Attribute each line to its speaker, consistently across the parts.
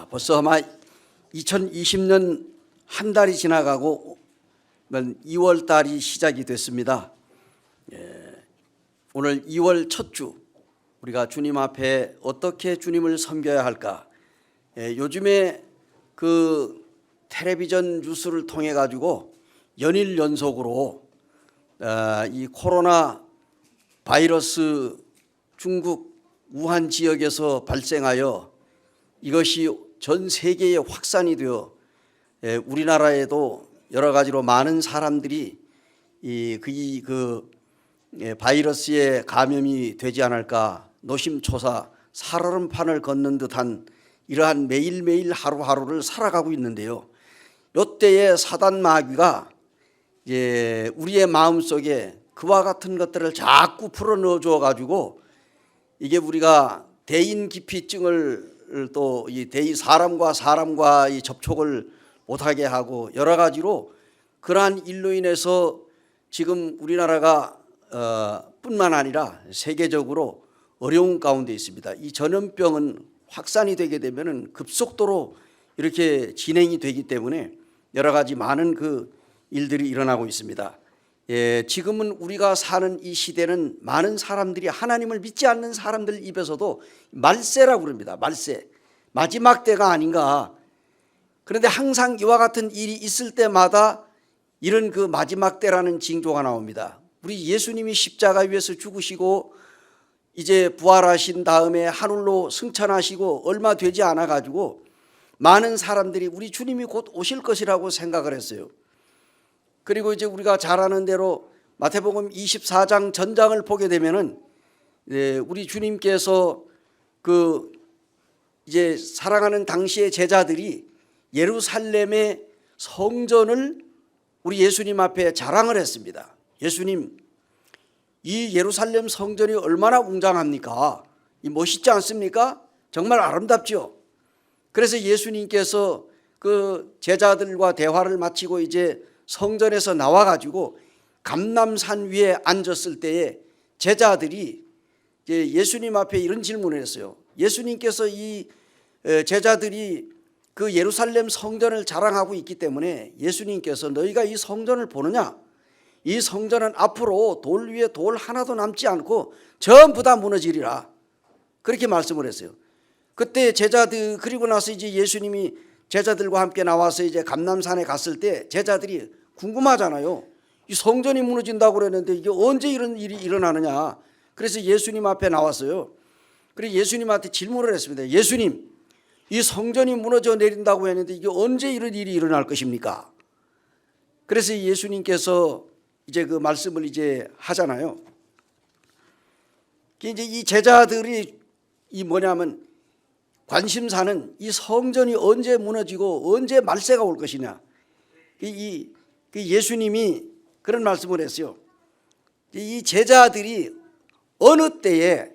Speaker 1: 벌써 아마 2020년 한 달이 지나가고 2월 달이 시작이 됐습니다. 오늘 2월 첫 주 우리가 주님 앞에 어떻게 주님을 섬겨야 할까? 요즘에 그 텔레비전 뉴스를 통해 가지고 연일 연속으로 이 코로나 바이러스 중국 우한 지역에서 발생하여 이것이 전 세계에 확산이 되어 우리나라에도 여러 가지로 많은 사람들이 그 바이러스에 감염이 되지 않을까 노심초사 살얼음판을 걷는 듯한 이러한 매일매일 하루하루를 살아가고 있는데요. 이때에 사단 마귀가 우리의 마음속에 그와 같은 것들을 자꾸 풀어넣어 줘 가지고 이게 우리가 대인 기피증을 또 이 사람과 이 접촉을 못하게 하고 여러 가지로 그러한 일로 인해서 지금 우리나라가 뿐만 아니라 세계적으로 어려운 가운데 있습니다. 이 전염병은 확산이 되게 되면은 급속도로 이렇게 진행이 되기 때문에 여러 가지 많은 그 일들이 일어나고 있습니다. 지금은 우리가 사는 이 시대는 많은 사람들이 하나님을 믿지 않는 사람들 입에서도 말세라고 그럽니다. 말세, 마지막 때가 아닌가. 그런데 항상 이와 같은 일이 있을 때마다 이런 그 마지막 때라는 징조가 나옵니다. 우리 예수님이 십자가 위에서 죽으시고 이제 부활하신 다음에 하늘로 승천하시고 얼마 되지 않아 가지고 많은 사람들이 우리 주님이 곧 오실 것이라고 생각을 했어요. 그리고 이제 우리가 잘 아는 대로 마태복음 24장 전장을 보게 되면은 우리 주님께서 그 이제 사랑하는 당시의 제자들이 예루살렘의 성전을 우리 예수님 앞에 자랑을 했습니다. 예수님, 이 예루살렘 성전이 얼마나 웅장합니까? 이 멋있지 않습니까? 정말 아름답죠. 그래서 예수님께서 그 제자들과 대화를 마치고 이제 성전에서 나와 가지고 감람산 위에 앉았을 때에 제자들이 예수님 앞에 이런 질문을 했어요. 예수님께서 이 제자들이 그 예루살렘 성전을 자랑하고 있기 때문에 예수님께서 너희가 이 성전을 보느냐? 이 성전은 앞으로 돌 위에 돌 하나도 남지 않고 전부 다 무너지리라. 그렇게 말씀을 했어요. 그때 제자들 그리고 나서 이제 예수님이 제자들과 함께 나와서 이제 감람산에 갔을 때 제자들이 궁금하잖아요. 이 성전이 무너진다고 그랬는데 이게 언제 이런 일이 일어나느냐. 그래서 예수님 앞에 나왔어요. 그래서 예수님한테 질문을 했습니다. 예수님, 이 성전이 무너져 내린다고 했는데 이게 언제 이런 일이 일어날 것입니까? 그래서 예수님께서 이제 그 말씀을 이제 하잖아요. 이제 이 제자들이 이 뭐냐면 관심사는 이 성전이 언제 무너지고 언제 말세가 올 것이냐. 그 예수님이 그런 말씀을 했어요. 이 제자들이 어느 때에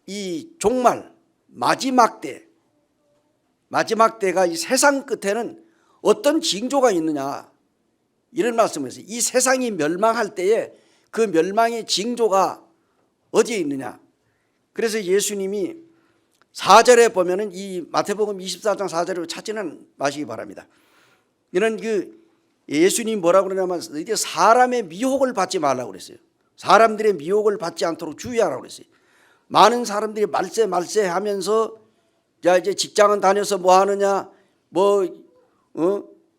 Speaker 1: 이 종말 마지막 때가 이 세상 끝에는 어떤 징조가 있느냐 이런 말씀을 했어요. 이 세상이 멸망할 때에 그 멸망의 징조가 어디에 있느냐. 그래서 예수님이 4절에 보면은 이 마태복음 24장 4절을 찾지는 마시기 바랍니다. 이런 그 예수님이 뭐라고 그러냐면 이제 사람의 미혹을 받지 말라고 그랬어요. 사람들의 미혹을 받지 않도록 주의하라고 그랬어요. 많은 사람들이 말세 하면서 야 이제 직장은 다녀서 뭐 하느냐,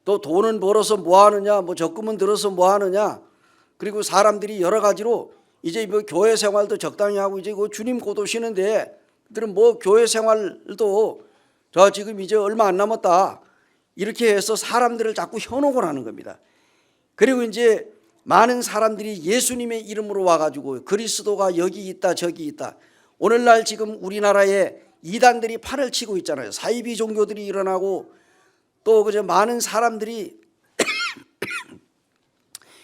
Speaker 1: 또 돈은 벌어서 뭐 하느냐, 적금은 들어서 뭐 하느냐. 그리고 사람들이 여러 가지로 이제 뭐 교회 생활도 적당히 하고 이제 주님 곧 오시는데 그들은 뭐 교회 생활도 저 지금 이제 얼마 안 남았다. 이렇게 해서 사람들을 자꾸 현혹을 하는 겁니다. 그리고 이제 많은 사람들이 예수님의 이름으로 와가지고 그리스도가 여기 있다 저기 있다. 오늘날 지금 우리나라에 이단들이 판을 치고 있잖아요. 사이비 종교들이 일어나고 또 그저 많은 사람들이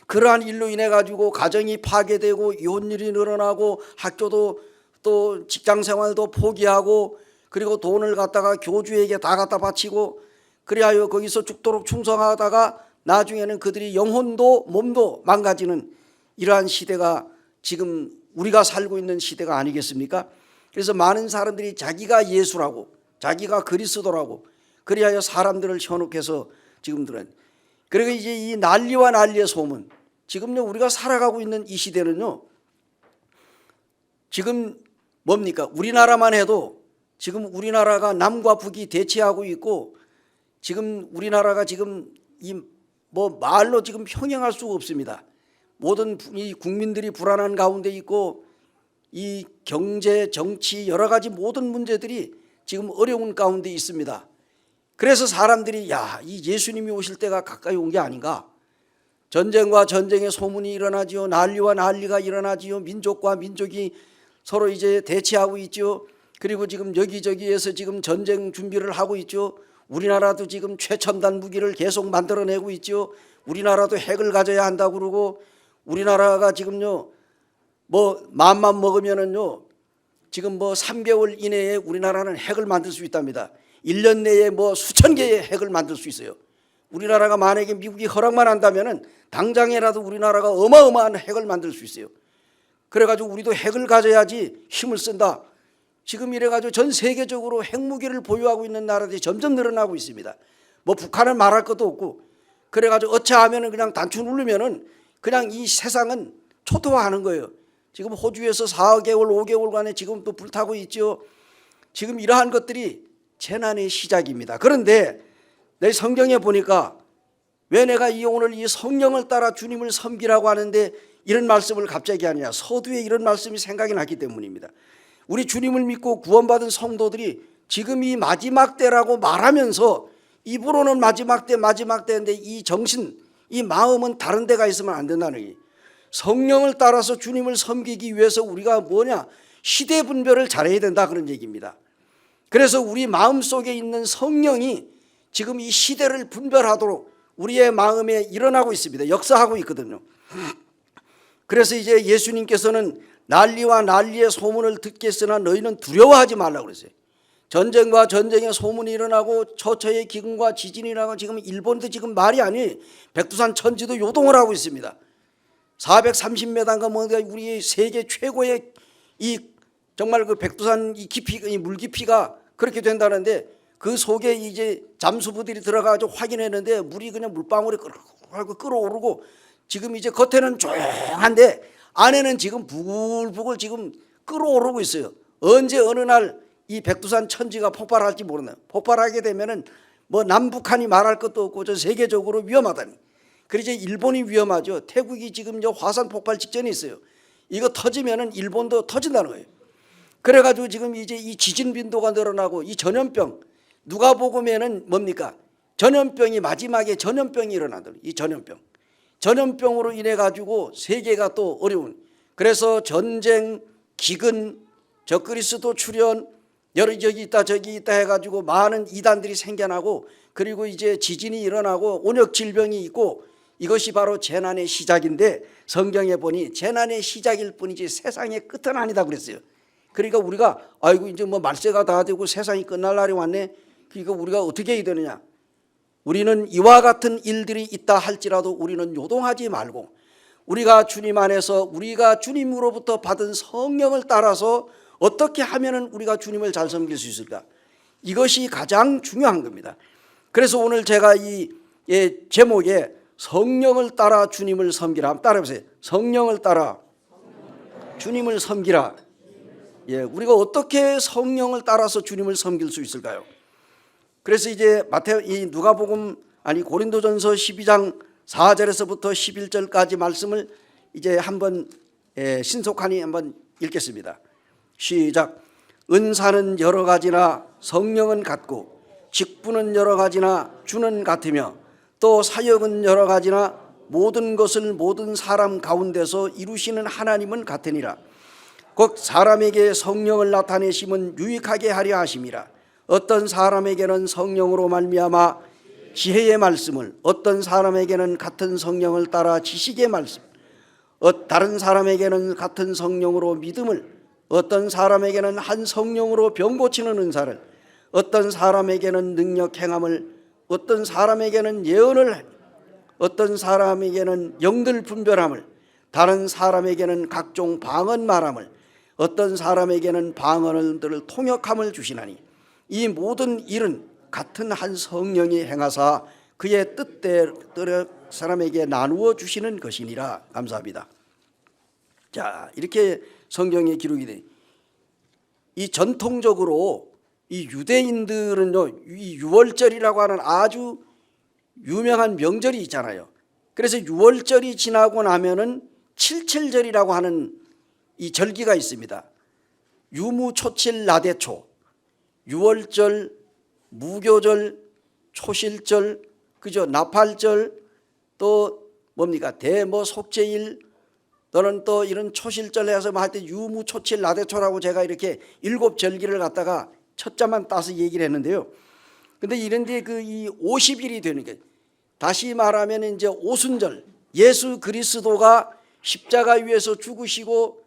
Speaker 1: 그러한 일로 인해 가지고 가정이 파괴되고 이혼율이 늘어나고 학교도 또 직장생활도 포기하고 그리고 돈을 갖다가 교주에게 다 갖다 바치고 그리하여 거기서 죽도록 충성하다가 나중에는 그들이 영혼도 몸도 망가지는 이러한 시대가 지금 우리가 살고 있는 시대가 아니겠습니까? 그래서 많은 사람들이 자기가 예수라고 자기가 그리스도라고 그리하여 사람들을 현혹해서 지금들은. 그리고 이제 이 난리와 난리의 소문, 지금요 우리가 살아가고 있는 이 시대는요 지금 뭡니까? 우리나라만 해도 지금 우리나라가 남과 북이 대치하고 있고, 지금 우리나라가 지금 이 뭐 말로 지금 형용할 수가 없습니다. 모든 이 국민들이 불안한 가운데 있고, 이 경제, 정치 여러 가지 모든 문제들이 지금 어려운 가운데 있습니다. 그래서 사람들이 이 예수님이 오실 때가 가까이 온 게 아닌가? 전쟁과 전쟁의 소문이 일어나지요. 난리와 난리가 일어나지요. 민족과 민족이 서로 이제 대치하고 있죠. 그리고 지금 여기저기에서 지금 전쟁 준비를 하고 있죠. 우리나라도 지금 최첨단 무기를 계속 만들어내고 있죠. 우리나라도 핵을 가져야 한다고 그러고, 우리나라가 지금요 뭐 마음만 먹으면은요 지금 뭐 3개월 이내에 우리나라는 핵을 만들 수 있답니다. 1년 내에 뭐 수천 개의 핵을 만들 수 있어요. 우리나라가 만약에 미국이 허락만 한다면은 당장이라도 우리나라가 어마어마한 핵을 만들 수 있어요. 그래가지고 우리도 핵을 가져야지 힘을 쓴다. 지금 이래가지고 전 세계적으로 핵무기를 보유하고 있는 나라들이 점점 늘어나고 있습니다. 뭐 북한은 말할 것도 없고, 그래가지고 어찌하면은 그냥 단추 누르면은 그냥 이 세상은 초토화하는 거예요. 지금 호주에서 4개월, 5개월간에 지금 또 불타고 있죠. 지금 이러한 것들이 재난의 시작입니다. 그런데 내 성경에 보니까 왜 내가 오늘 이 성령을 따라 주님을 섬기라고 하는데 이런 말씀을 갑자기 하느냐? 서두에 이런 말씀이 생각이 났기 때문입니다. 우리 주님을 믿고 구원받은 성도들이 지금 이 마지막 때라고 말하면서 입으로는 마지막 때인데 이 정신, 이 마음은 다른 데가 있으면 안 된다는 얘기. 성령을 따라서 주님을 섬기기 위해서 우리가 뭐냐? 시대 분별을 잘해야 된다, 그런 얘기입니다. 그래서 우리 마음속에 있는 성령이 지금 이 시대를 분별하도록 우리의 마음에 일어나고 있습니다. 역사하고 있거든요. 그래서 이제 예수님께서는 난리와 난리의 소문을 듣겠으나 너희는 두려워하지 말라고 그랬어요. 전쟁과 전쟁의 소문이 일어나고 처처의 기근과 지진이 일어나고, 지금 일본도 지금 말이 아니 백두산 천지도 요동을 하고 있습니다. 430m인가 뭐 우리 세계 최고의 이 정말 그 백두산 이 깊이, 이 물 깊이가 그렇게 된다는데, 그 속에 이제 잠수부들이 들어가서 확인했는데 물이 그냥 물방울이 끓어오르고, 지금 이제 겉에는 조용한데 안에는 지금 부글부글 지금 끓어오르고 있어요. 언제 어느 날 이 백두산 천지가 폭발할지 모르네요. 폭발하게 되면은 뭐 남북한이 말할 것도 없고 전 세계적으로 위험하다니. 그래서 일본이 위험하죠. 태국이 지금 화산 폭발 직전에 있어요. 이거 터지면은 일본도 터진다는 거예요. 그래가지고 지금 이제 이 지진 빈도가 늘어나고, 이 전염병, 누가복음에는 뭡니까? 전염병이 마지막에 전염병이 일어난다. 이 전염병으로 인해 가지고 세계가 또 어려운. 그래서 전쟁, 기근, 적그리스도 출현, 여러 저기 있다 저기 있다 해가지고 많은 이단들이 생겨나고, 그리고 이제 지진이 일어나고 온역 질병이 있고, 이것이 바로 재난의 시작인데, 성경에 보니 재난의 시작일 뿐이지 세상의 끝은 아니다 그랬어요. 그러니까 우리가 아이고 이제 뭐 말세가 다 되고 세상이 끝날 날이 왔네. 그러니까 우리가 어떻게 해야 되느냐? 우리는 이와 같은 일들이 있다 할지라도 우리는 요동하지 말고, 우리가 주님 안에서 우리가 주님으로부터 받은 성령을 따라서 어떻게 하면은 우리가 주님을 잘 섬길 수 있을까? 이것이 가장 중요한 겁니다. 그래서 오늘 제가 이 제목에 성령을 따라 주님을 섬기라, 한번 따라해보세요. 성령을 따라 주님을 섬기라. 우리가 어떻게 성령을 따라서 주님을 섬길 수 있을까요? 그래서 이제 이 누가복음 고린도전서 12장 4절에서부터 11절까지 말씀을 이제 한번 신속하니 한번 읽겠습니다. 시작. 은사는 여러 가지나 성령은 같고, 직분은 여러 가지나 주는 같으며, 또 사역은 여러 가지나 모든 것을 모든 사람 가운데서 이루시는 하나님은 같으니라. 곧 사람에게 성령을 나타내심은 유익하게 하려 하심이라. 어떤 사람에게는 성령으로 말미암아 지혜의 말씀을, 어떤 사람에게는 같은 성령을 따라 지식의 말씀, 다른 사람에게는 같은 성령으로 믿음을, 어떤 사람에게는 한 성령으로 병 고치는 은사를, 어떤 사람에게는 능력 행함을, 어떤 사람에게는 예언을, 어떤 사람에게는 영들 분별함을, 다른 사람에게는 각종 방언 말함을, 어떤 사람에게는 방언을 통역함을 주시나니, 이 모든 일은 같은 한 성령이 행하사 그의 뜻대로 사람에게 나누어 주시는 것이니라. 감사합니다. 자, 이렇게 성경에 기록이 돼. 이 전통적으로 이 유대인들은요, 이 유월절이라고 하는 아주 유명한 명절이 있잖아요. 그래서 유월절이 지나고 나면은 칠칠절이라고 하는 이 절기가 있습니다. 유무초칠나대초, 유월절, 무교절, 초실절, 그죠? 나팔절, 또 뭡니까? 대뭐 속죄일, 또는 또 이런 초실절 해서 뭐 하여튼 유무초칠나대초라고 제가 이렇게 7절기를 갖다가 첫자만 따서 얘기를 했는데요. 근데 이런데 그 이 50일이 되는 게, 다시 말하면 이제 오순절, 예수 그리스도가 십자가 위에서 죽으시고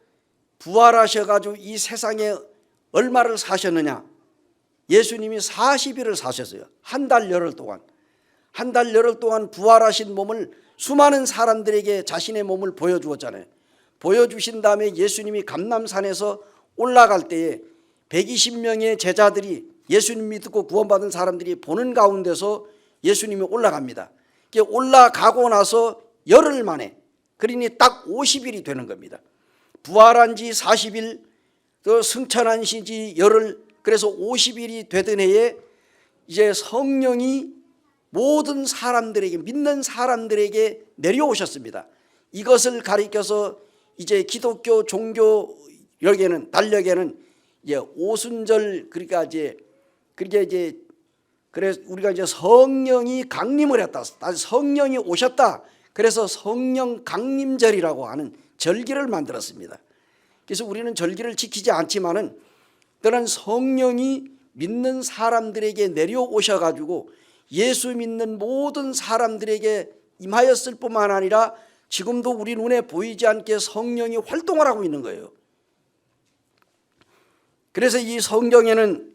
Speaker 1: 부활하셔가지고 이 세상에 얼마를 사셨느냐? 예수님이 40일을 사셨어요. 한 달 열흘 동안. 한 달 열흘 동안 부활하신 몸을 수많은 사람들에게 자신의 몸을 보여주었잖아요. 보여주신 다음에 예수님이 감람산에서 올라갈 때에 120명의 제자들이, 예수님 믿고 구원받은 사람들이 보는 가운데서 예수님이 올라갑니다. 올라가고 나서 열흘 만에, 그러니 딱 50일이 되는 겁니다. 부활한 지 40일, 또 승천한 지 열흘, 그래서 50일이 되던 해에 이제 성령이 모든 사람들에게, 믿는 사람들에게 내려오셨습니다. 이것을 가리켜서 이제 기독교 종교 달력에는 이제 오순절, 그러니까 이제 그렇게 이제, 그래서 우리가 이제 성령이 강림을 했다, 성령이 오셨다, 그래서 성령 강림절이라고 하는 절기를 만들었습니다. 그래서 우리는 절기를 지키지 않지만은 그런 성령이 믿는 사람들에게 내려오셔 가지고 예수 믿는 모든 사람들에게 임하였을 뿐만 아니라 지금도 우리 눈에 보이지 않게 성령이 활동을 하고 있는 거예요. 그래서 이 성경에는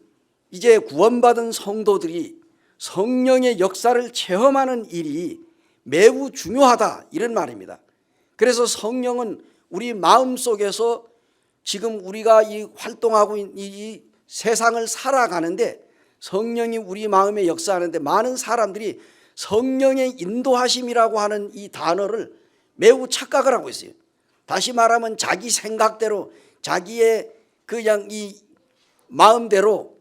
Speaker 1: 이제 구원받은 성도들이 성령의 역사를 체험하는 일이 매우 중요하다, 이런 말입니다. 그래서 성령은 우리 마음속에서 지금 우리가 이 활동하고 있는 이 세상을 살아가는데 성령이 우리 마음에 역사하는데, 많은 사람들이 성령의 인도하심이라고 하는 이 단어를 매우 착각을 하고 있어요. 다시 말하면 자기 생각대로, 자기의 그냥 이 마음대로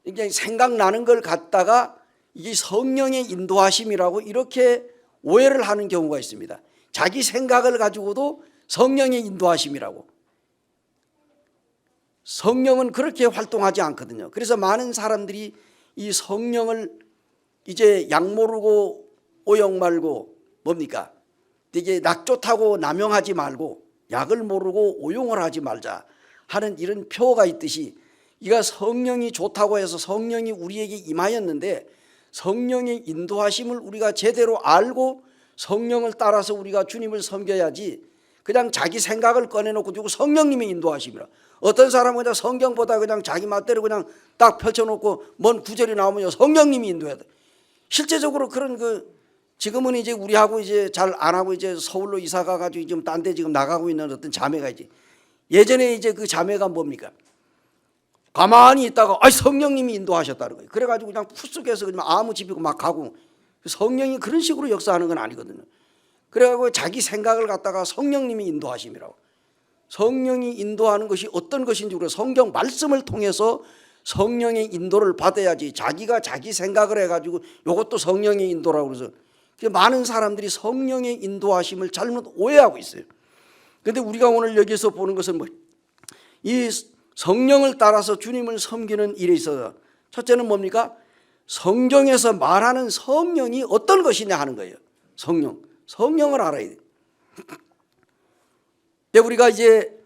Speaker 1: 이게 생각나는 걸 갖다가 이게 성령의 인도하심이라고 이렇게 오해를 하는 경우가 있습니다. 자기 생각을 가지고도 성령의 인도하심이라고. 성령은 그렇게 활동하지 않거든요. 그래서 많은 사람들이 이 성령을 이제 약 모르고 오역 말고 뭡니까? 이게 낙 좋다고 남용하지 말고 약을 모르고 오용을 하지 말자 하는 이런 표가 있듯이, 이가 성령이 좋다고 해서 성령이 우리에게 임하였는데 성령의 인도하심을 우리가 제대로 알고 성령을 따라서 우리가 주님을 섬겨야지, 그냥 자기 생각을 꺼내놓고 주고 성령님의 인도하심이라. 어떤 사람은 그냥 성경보다 그냥 자기 맛대로 그냥 딱 펼쳐놓고 뭔 구절이 나오면 성령님이 인도해야 돼. 실제적으로 그런 지금은 이제 우리하고 이제 잘 안 하고 이제 서울로 이사 가가지고 지금 딴 데 지금 나가고 있는 어떤 자매가 있지. 예전에 이제 그 자매가 뭡니까? 가만히 있다가 성령님이 인도하셨다는 거예요. 그래가지고 그냥 푸쑥해서 그냥 아무 집이고 막 가고, 성령이 그런 식으로 역사하는 건 아니거든요. 그래가지고 자기 생각을 갖다가 성령님이 인도하심이라고. 성령이 인도하는 것이 어떤 것인지 우리가 성경 말씀을 통해서 성령의 인도를 받아야지, 자기가 자기 생각을 해가지고 이것도 성령의 인도라고 그래서 많은 사람들이 성령의 인도하심을 잘못 오해하고 있어요. 그런데 우리가 오늘 여기서 보는 것은 이 성령을 따라서 주님을 섬기는 일에 있어서 첫째는 뭡니까? 성경에서 말하는 성령이 어떤 것이냐 하는 거예요. 성령을 알아야 돼요. 우리가 이제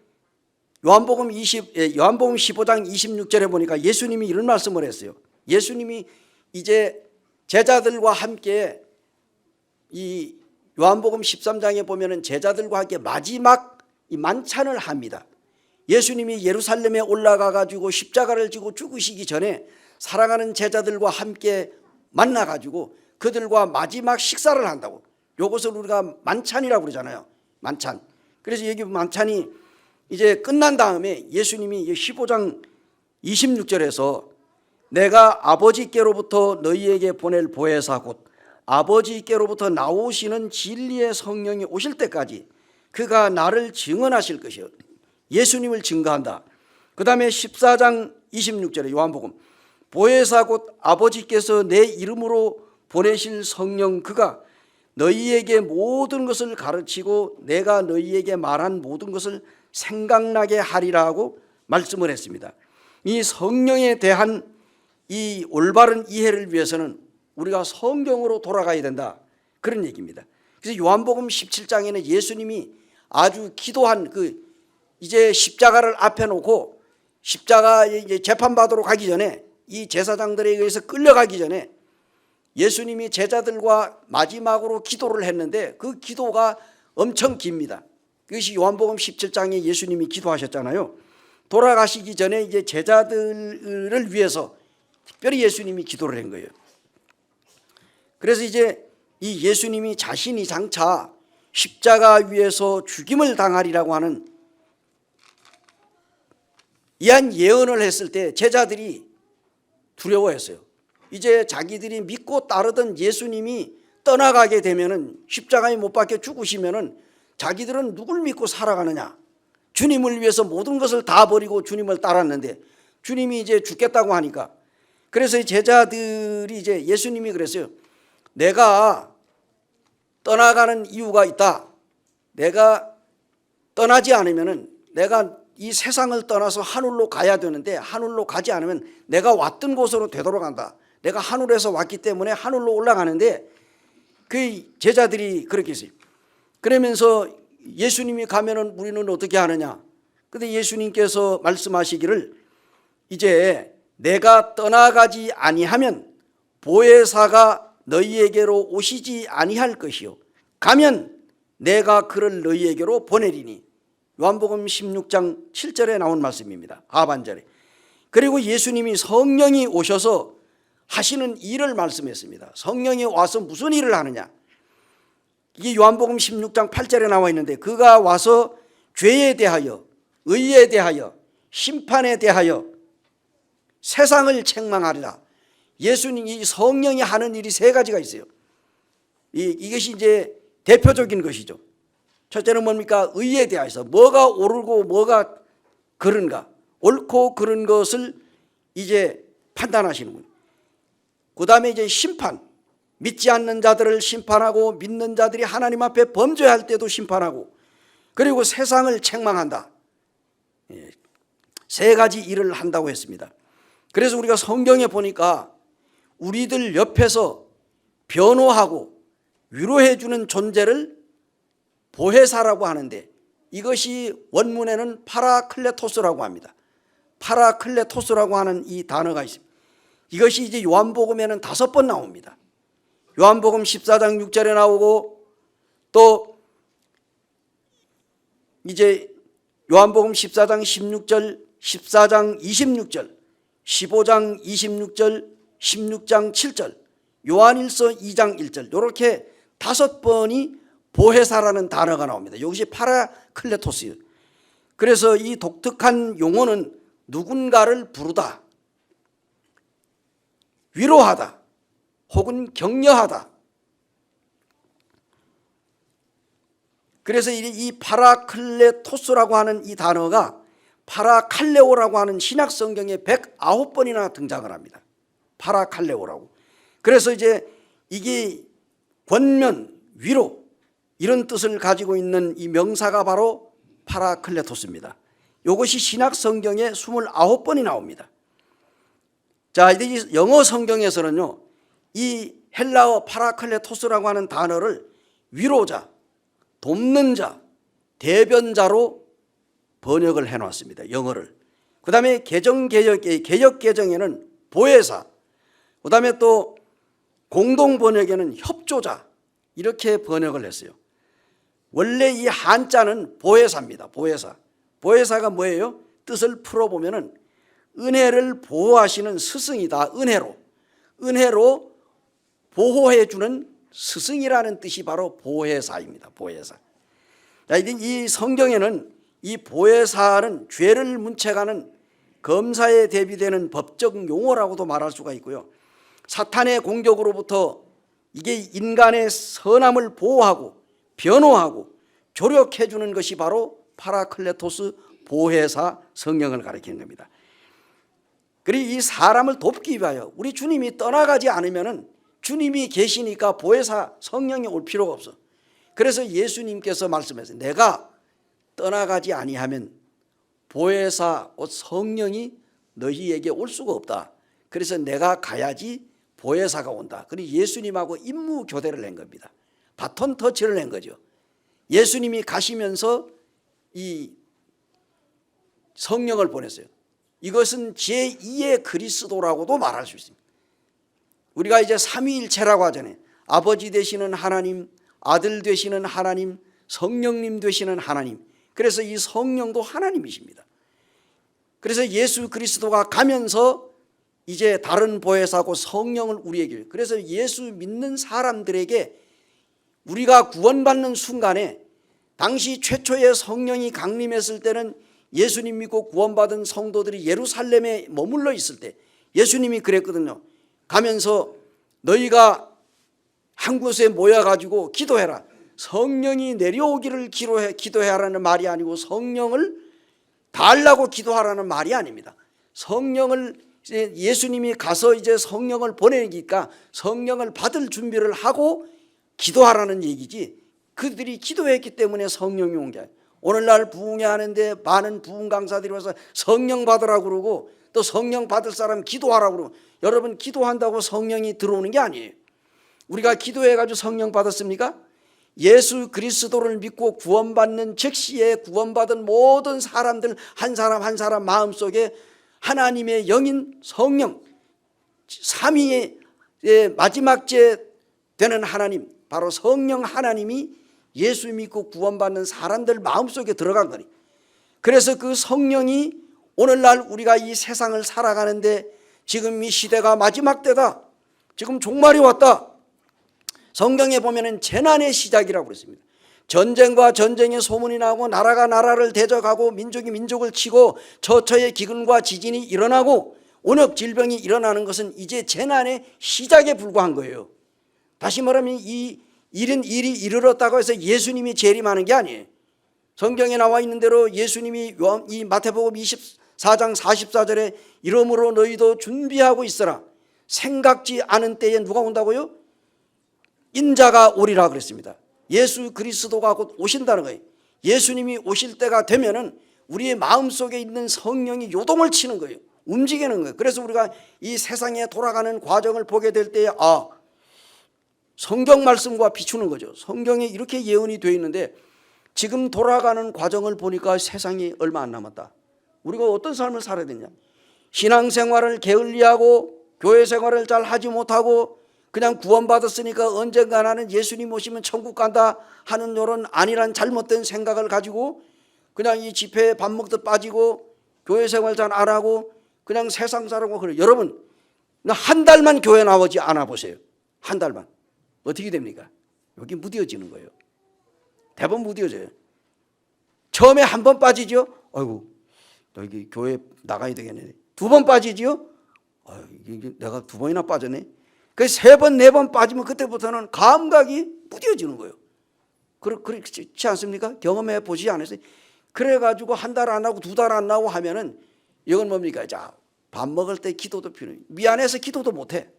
Speaker 1: 요한복음 15장 26절에 보니까 예수님이 이런 말씀을 했어요. 예수님이 이제 제자들과 함께 이 요한복음 13장에 보면은 제자들과 함께 마지막 이 만찬을 합니다. 예수님이 예루살렘에 올라가 가지고 십자가를 지고 죽으시기 전에 사랑하는 제자들과 함께 만나 가지고 그들과 마지막 식사를 한다고. 요것을 우리가 만찬이라고 그러잖아요. 만찬. 그래서 여기 만찬이 이제 끝난 다음에 예수님이 15장 26절에서 내가 아버지께로부터 너희에게 보낼 보혜사 곧 아버지께로부터 나오시는 진리의 성령이 오실 때까지 그가 나를 증언하실 것이요. 예수님을 증거한다. 그 다음에 14장 26절에 요한복음 보혜사 곧 아버지께서 내 이름으로 보내실 성령 그가 너희에게 모든 것을 가르치고 내가 너희에게 말한 모든 것을 생각나게 하리라고 말씀을 했습니다. 이 성령에 대한 이 올바른 이해를 위해서는 우리가 성경으로 돌아가야 된다, 그런 얘기입니다. 그래서 요한복음 17장에는 예수님이 아주 기도한 이제 십자가를 앞에 놓고 십자가 이제 재판받으러 가기 전에 이 제사장들에 의해서 끌려가기 전에 예수님이 제자들과 마지막으로 기도를 했는데 그 기도가 엄청 깁니다. 그것이 요한복음 17장에 예수님이 기도하셨잖아요. 돌아가시기 전에 이제 제자들을 위해서 특별히 예수님이 기도를 한 거예요. 그래서 이제 이 예수님이 자신이 장차 십자가 위에서 죽임을 당하리라고 하는 이한 예언을 했을 때 제자들이 두려워했어요. 이제 자기들이 믿고 따르던 예수님이 떠나가게 되면은 십자가에 못 박혀 죽으시면은 자기들은 누굴 믿고 살아가느냐. 주님을 위해서 모든 것을 다 버리고 주님을 따랐는데 주님이 이제 죽겠다고 하니까, 그래서 제자들이 이제 예수님이 그랬어요. 내가 떠나가는 이유가 있다. 내가 떠나지 않으면은 내가 이 세상을 떠나서 하늘로 가야 되는데 하늘로 가지 않으면 내가 왔던 곳으로 되돌아간다. 내가 하늘에서 왔기 때문에 하늘로 올라가는데 그 제자들이 그렇게 했어요. 그러면서 예수님이 가면은 우리는 어떻게 하느냐. 근데 예수님께서 말씀하시기를 이제 내가 떠나가지 아니하면 보혜사가 너희에게로 오시지 아니할 것이요 가면 내가 그를 너희에게로 보내리니. 요한복음 16장 7절에 나온 말씀입니다. 하반절에. 그리고 예수님이 성령이 오셔서 하시는 일을 말씀했습니다. 성령이 와서 무슨 일을 하느냐. 이게 요한복음 16장 8절에 나와 있는데 그가 와서 죄에 대하여 의에 대하여 심판에 대하여 세상을 책망하리라. 예수님이 성령이 하는 일이 세 가지가 있어요. 이것이 이제 대표적인 것이죠. 첫째는 뭡니까? 의에 대해서 뭐가 옳고 뭐가 그른가, 옳고 그른 것을 이제 판단하시는 거예요. 그 다음에 이제 심판, 믿지 않는 자들을 심판하고 믿는 자들이 하나님 앞에 범죄할 때도 심판하고, 그리고 세상을 책망한다. 세 가지 일을 한다고 했습니다. 그래서 우리가 성경에 보니까 우리들 옆에서 변호하고 위로해 주는 존재를 보혜사라고 하는데 이것이 원문에는 파라클레토스라고 합니다. 파라클레토스라고 하는 이 단어가 있습니다. 이것이 이제 요한복음에는 5번 나옵니다. 요한복음 14장 6절에 나오고 또 이제 요한복음 14장 16절, 14장 26절, 15장 26절, 16장 7절, 요한일서 2장 1절 이렇게 5번이 보혜사라는 단어가 나옵니다. 이것이 파라클레토스예요. 그래서 이 독특한 용어는 누군가를 부르다, 위로하다, 혹은 격려하다. 그래서 이 파라클레토스라고 하는 이 단어가 파라칼레오라고 하는 신약 성경에 109번이나 등장을 합니다. 파라칼레오라고. 그래서 이제 이게 권면, 위로 이런 뜻을 가지고 있는 이 명사가 바로 파라클레토스입니다. 이것이 신약 성경에 29번이 나옵니다. 자, 이제 영어 성경에서는요, 이 헬라어 파라클레토스라고 하는 단어를 위로자, 돕는 자, 대변자로 번역을 해놨습니다. 영어를. 그 다음에 개역 개정에는 보혜사, 그 다음에 또 공동 번역에는 협조자 이렇게 번역을 했어요. 원래 이 한자는 보혜사입니다. 보혜사. 보혜사가 뭐예요? 뜻을 풀어보면은 은혜를 보호하시는 스승이다. 은혜로 보호해주는 스승이라는 뜻이 바로 보혜사입니다. 보혜사. 자, 이 성경에는 이 보혜사는 죄를 문책하는 검사에 대비되는 법적 용어라고도 말할 수가 있고요. 사탄의 공격으로부터 이게 인간의 선함을 보호하고 변호하고 조력해 주는 것이 바로 파라클레토스 보혜사 성령을 가리키는 겁니다. 그리고 이 사람을 돕기 위하여 우리 주님이 떠나가지 않으면은 주님이 계시니까 보혜사 성령이 올 필요가 없어. 그래서 예수님께서 말씀하세요. 내가 떠나가지 아니하면 보혜사 성령이 너희에게 올 수가 없다. 그래서 내가 가야지 보혜사가 온다. 그리고 예수님하고 임무 교대를 낸 겁니다. 바톤 터치를 낸 거죠. 예수님이 가시면서 이 성령을 보냈어요. 이것은 제2의 그리스도라고도 말할 수 있습니다. 우리가 이제 삼위일체라고 하잖아요. 아버지 되시는 하나님, 아들 되시는 하나님, 성령님 되시는 하나님. 그래서 이 성령도 하나님이십니다. 그래서 예수 그리스도가 가면서 이제 다른 보혜사고 성령을 우리에게, 그래서 예수 믿는 사람들에게 우리가 구원받는 순간에 당시 최초의 성령이 강림했을 때는 예수님 믿고 구원받은 성도들이 예루살렘에 머물러 있을 때 예수님이 그랬거든요. 가면서 너희가 한 곳에 모여가지고 기도해라. 성령이 내려오기를 기도해라는 말이 아니고 성령을 달라고 기도하라는 말이 아닙니다. 성령을 예수님이 가서 이제 성령을 보내니까 성령을 받을 준비를 하고 기도하라는 얘기지, 그들이 기도했기 때문에 성령이 온 게 아니에요. 오늘날 부흥회 하는데 많은 부흥 강사들이 와서 성령 받으라고 그러고 또 성령 받을 사람 기도하라고 그러고, 여러분 기도한다고 성령이 들어오는 게 아니에요. 우리가 기도해가지고 성령 받았습니까? 예수 그리스도를 믿고 구원받는 즉시에 구원받은 모든 사람들 한 사람 한 사람 마음속에 하나님의 영인 성령, 삼위의 마지막 제 되는 하나님, 바로 성령 하나님이 예수 믿고 구원받는 사람들 마음속에 들어간 거니. 그래서 그 성령이 오늘날 우리가 이 세상을 살아가는데 지금 이 시대가 마지막 때다, 지금 종말이 왔다. 성경에 보면은 재난의 시작이라고 그랬습니다. 전쟁과 전쟁의 소문이 나고 나라가 나라를 대적하고 민족이 민족을 치고 처처의 기근과 지진이 일어나고 온역 질병이 일어나는 것은 이제 재난의 시작에 불과한 거예요. 다시 말하면 이 일이 이르렀다고 해서 예수님이 재림하는 게 아니에요. 성경에 나와 있는 대로 예수님이 이 마태복음 24장 44절에 이러므로 너희도 준비하고 있어라. 생각지 않은 때에 누가 온다고요? 인자가 오리라 그랬습니다. 예수 그리스도가 곧 오신다는 거예요. 예수님이 오실 때가 되면은 우리의 마음속에 있는 성령이 요동을 치는 거예요. 움직이는 거예요. 그래서 우리가 이 세상에 돌아가는 과정을 보게 될 때에 성경 말씀과 비추는 거죠. 성경에 이렇게 예언이 되어 있는데 지금 돌아가는 과정을 보니까 세상이 얼마 안 남았다. 우리가 어떤 삶을 살아야 되냐? 신앙생활을 게을리하고 교회 생활을 잘 하지 못하고 그냥 구원받았으니까 언젠가 나는 예수님 오시면 천국 간다 하는 이런 아니란 잘못된 생각을 가지고 그냥 이 집회에 밥 먹듯 빠지고 교회 생활 잘 안 하고 그냥 세상 살아고 그래요. 여러분 한 달만 교회 나오지 않아 보세요. 한 달만. 어떻게 됩니까? 여기 무뎌지는 거예요. 대부분 무뎌져요. 처음에 한 번 빠지죠. 아이고 여기 교회 나가야 되겠네. 두 번 빠지죠. 이게 내가 두 번이나 빠졌네. 그 세 번, 네 번 빠지면 그때부터는 감각이 무뎌지는 거예요. 그렇지 않습니까? 경험해 보시지 않으세요? 그래가지고 한 달 안 하고 두 달 안 나오고 하면은 이건 뭡니까? 자, 밥 먹을 때 기도도 필요해. 미안해서 기도도 못해.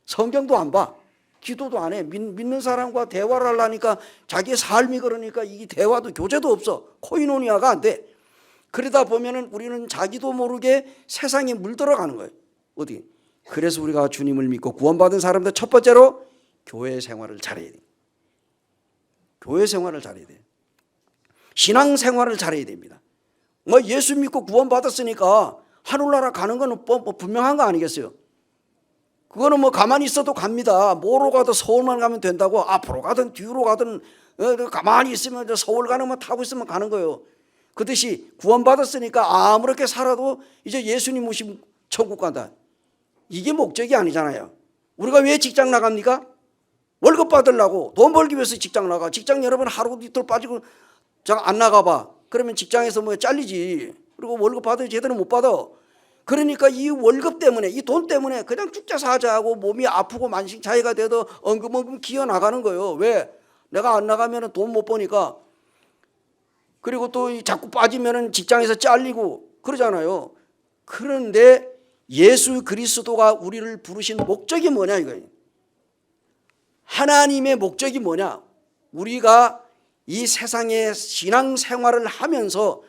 Speaker 1: 성경도 안 봐. 기도도 안 해. 믿는 사람과 대화를 하려니까 자기의 삶이 그러니까 이 대화도 교제도 없어. 코이노니아가 안 돼. 그러다 보면은 우리는 자기도 모르게 세상에 물들어가는 거예요. 어떻게? 그래서 우리가 주님을 믿고 구원받은 사람들 첫 번째로 교회 생활을 잘해야 돼요. 교회 생활을 잘해야 돼요. 신앙 생활을 잘해야 됩니다. 예수 믿고 구원받았으니까 하늘나라 가는 거는 분명한 거 아니겠어요? 그거는 가만히 있어도 갑니다. 뭐로 가도 서울만 가면 된다고. 앞으로 가든 뒤로 가든 가만히 있으면 서울 가는 거 타고 있으면 가는 거예요. 그듯이 구원받았으니까 아무렇게 살아도 이제 예수님 오시면 천국 간다. 이게 목적이 아니잖아요. 우리가 왜 직장 나갑니까? 월급 받으려고. 돈 벌기 위해서 직장 나가. 직장 여러분 하루 이틀 빠지고 안 나가봐. 그러면 직장에서 잘리지. 그리고 월급 받아야 제대로 못 받아. 그러니까 이 월급 때문에, 이 돈 때문에 그냥 죽자 사자 하고 몸이 아프고 만신 차이가 돼도 엉금엉금 기어 나가는 거예요. 왜? 내가 안 나가면 돈 못 버니까. 그리고 또 자꾸 빠지면 직장에서 잘리고 그러잖아요. 그런데 예수 그리스도가 우리를 부르신 목적이 뭐냐 이거예요. 하나님의 목적이 뭐냐? 우리가 이 세상의 신앙생활을 하면서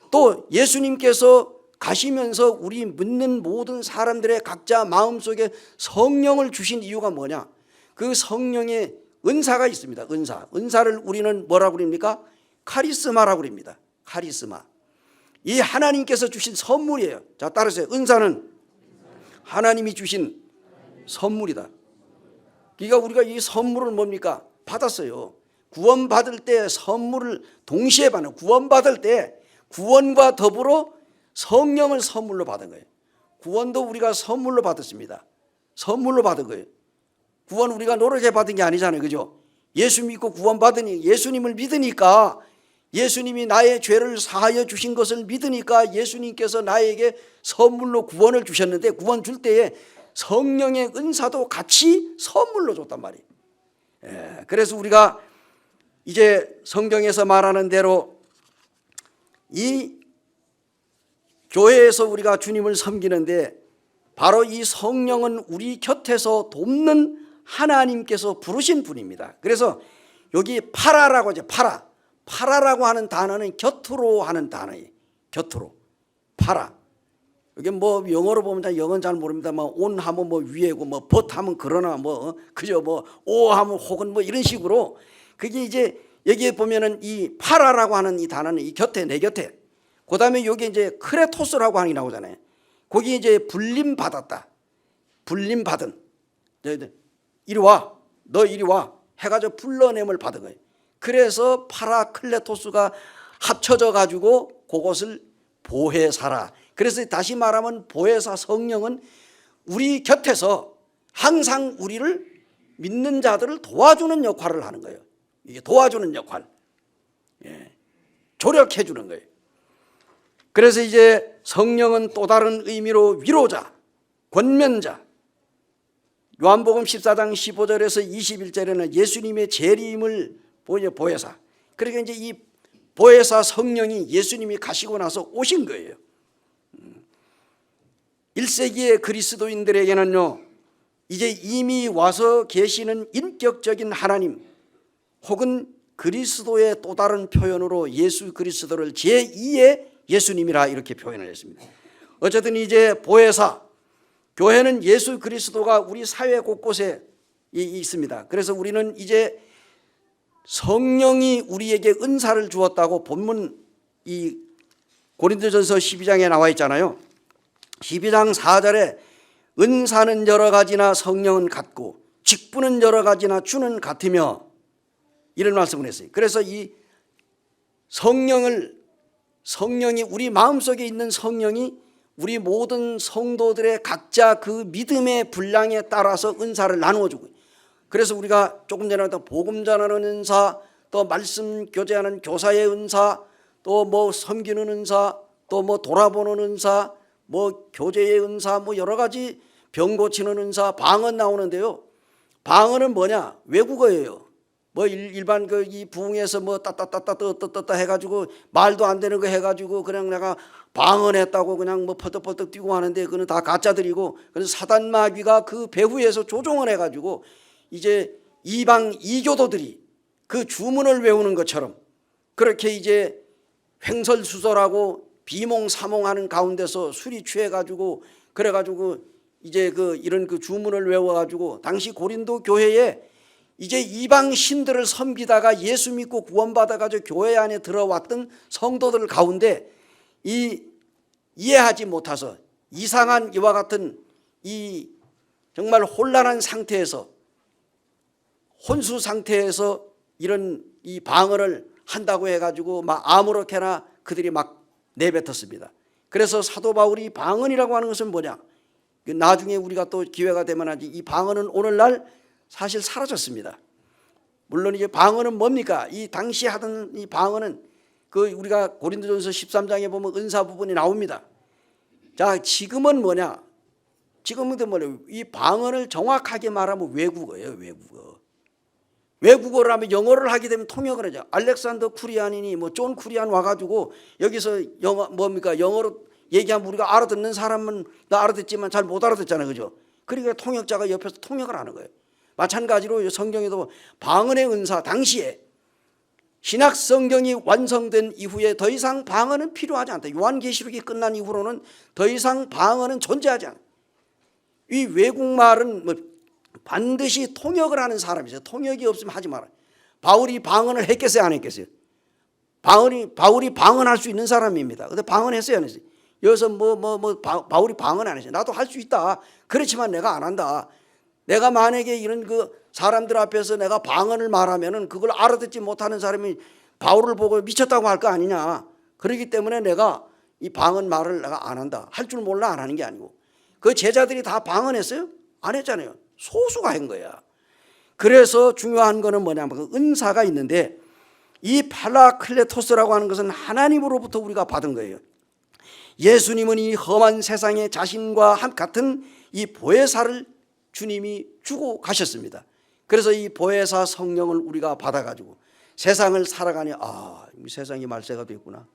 Speaker 1: 또 예수님께서 가시면서 우리 믿는 모든 사람들의 각자 마음속에 성령을 주신 이유가 뭐냐? 그 성령의 은사가 있습니다. 은사를 우리는 뭐라고 그럽니까? 카리스마라고 그럽니다. 카리스마. 이 하나님께서 주신 선물이에요. 자, 따르세요. 은사는 하나님이 주신 선물이다. 그러니까 우리가 이 선물을 뭡니까? 받았어요. 구원받을 때 선물을 동시에 받는, 구원받을 때 구원과 더불어 성령을 선물로 받은 거예요. 구원도 우리가 선물로 받았습니다. 선물로 받은 거예요. 구원 우리가 노력해 받은 게 아니잖아요. 그죠? 예수 믿고 구원받으니, 예수님을 믿으니까, 예수님이 나의 죄를 사하여 주신 것을 믿으니까 예수님께서 나에게 선물로 구원을 주셨는데, 구원 줄 때에 성령의 은사도 같이 선물로 줬단 말이에요. 그래서 우리가 이제 성경에서 말하는 대로 이 교회에서 우리가 주님을 섬기는데 바로 이 성령은 우리 곁에서 돕는 하나님께서 부르신 분입니다. 그래서 여기 파라라고 하죠. 파라라고 하는 단어는 곁으로 하는 단어예요. 곁으로. 파라. 이게 뭐 영어로 보면 영어는 잘 모릅니다만 온 하면 뭐 위에고 뭐 벗 하면 그러나 뭐 그저 뭐 오 하면 혹은 뭐 이런 식으로 그게 이제 여기에 보면은 이 파라라고 하는 이 단어는 이 곁에 내 곁에 그다음에 여기 이제 크레토스라고 하는 게 나오잖아요. 거기 이제 불림 받았다. 불림 받은. 이리 와. 너 이리 와. 해가지고 불러냄을 받은 거예요. 그래서 파라클레토스가 합쳐져 가지고 그것을 보혜사라. 그래서 다시 말하면 보혜사 성령은 우리 곁에서 항상 우리를 믿는 자들을 도와주는 역할을 하는 거예요. 이게 도와주는 역할. 조력해 주는 거예요. 그래서 이제 성령은 또 다른 의미로 위로자, 권면자. 요한복음 14장 15절에서 21절에는 예수님의 재림을 보혜사. 그러니까 이제 이 보혜사 성령이 예수님이 가시고 나서 오신 거예요. 1세기의 그리스도인들에게는요, 이제 이미 와서 계시는 인격적인 하나님 혹은 그리스도의 또 다른 표현으로 예수 그리스도를 제2의 예수님이라 이렇게 표현을 했습니다. 어쨌든 이제 보혜사, 교회는 예수 그리스도가 우리 사회 곳곳에 있습니다. 그래서 우리는 이제 성령이 우리에게 은사를 주었다고 본문 이 고린도전서 12장에 나와 있잖아요. 12장 4절에 은사는 여러 가지나 성령은 같고 직분은 여러 가지나 주는 같으며 이런 말씀을 했어요. 그래서 이 성령이 우리 마음속에 있는 성령이 우리 모든 성도들의 각자 그 믿음의 분량에 따라서 은사를 나누어 주고, 그래서 우리가 조금 전에 했던 복음 전하는 은사, 또 말씀 교제하는 교사의 은사, 또 뭐 섬기는 은사, 또 뭐 돌아보는 은사, 뭐 교제의 은사, 뭐 여러 가지 병 고치는 은사, 방언 나오는데요. 방언은 뭐냐? 외국어예요. 뭐 일반 그 이 부흥에서 뭐 따따따따 해가지고 말도 안 되는 거 해가지고 그냥 내가 방언했다고 그냥 뭐 퍼덕퍼덕 뛰고 하는데 그는 다 가짜들이고, 그래서 사단 마귀가 그 배후에서 조종을 해가지고 이제 이방 이교도들이 그 주문을 외우는 것처럼 그렇게 이제 횡설수설하고 비몽사몽하는 가운데서 술이 취해가지고 그래가지고 이제 그 이런 그 주문을 외워가지고 당시 고린도 교회에 이제 이방 신들을 섬기다가 예수 믿고 구원받아가지고 교회 안에 들어왔던 성도들 가운데 이해하지 못해서 이상한 이와 같은 이 정말 혼란한 상태에서 혼수 상태에서 이런 이 방언을 한다고 해가지고 막 아무렇게나 그들이 막 내뱉었습니다. 그래서 사도 바울이 방언이라고 하는 것은 뭐냐? 나중에 우리가 또 기회가 되면 하지, 이 방언은 오늘날 사실 사라졌습니다. 물론 이제 방언은 뭡니까? 이 당시 하던 이 방언은 그 우리가 고린도전서 13장에 보면 은사 부분이 나옵니다. 자, 지금은 뭐냐? 지금은 뭐냐? 이 방언을 정확하게 말하면 외국어예요, 외국어. 외국어를 하면 영어를 하게 되면 통역을 하죠. 알렉산더 쿠리안이니 뭐 존 쿠리안 와가지고 여기서 영어 뭡니까? 영어로 얘기하면 우리가 알아듣는 사람은 나 알아듣지만 잘 못 알아듣잖아요, 그죠? 그러니까 통역자가 옆에서 통역을 하는 거예요. 마찬가지로 성경에도 방언의 은사, 당시에 신약 성경이 완성된 이후에 더 이상 방언은 필요하지 않다. 요한계시록이 끝난 이후로는 더 이상 방언은 존재하지 않아. 이 외국말은 뭐 반드시 통역을 하는 사람이 있어요. 통역이 없으면 하지 마라. 바울이 방언을 했겠어요, 안 했겠어요? 바울이 방언할 수 있는 사람입니다. 근데 방언했어요, 안 했어요? 여기서 바울이 방언 안 했어요. 나도 할 수 있다. 그렇지만 내가 안 한다. 내가 만약에 이런 그 사람들 앞에서 내가 방언을 말하면은 그걸 알아듣지 못하는 사람이 바울을 보고 미쳤다고 할 거 아니냐. 그렇기 때문에 내가 이 방언 말을 내가 안 한다. 할 줄 몰라 안 하는 게 아니고. 그 제자들이 다 방언했어요? 안 했잖아요. 소수가 한 거야. 그래서 중요한 거는 뭐냐면 그 은사가 있는데 이 파라클레토스라고 하는 것은 하나님으로부터 우리가 받은 거예요. 예수님은 이 험한 세상에 자신과 같은 이 보혜사를 주님이 주고 가셨습니다. 그래서 이 보혜사 성령을 우리가 받아가지고 세상을 살아가니 세상이 말세가 됐구나.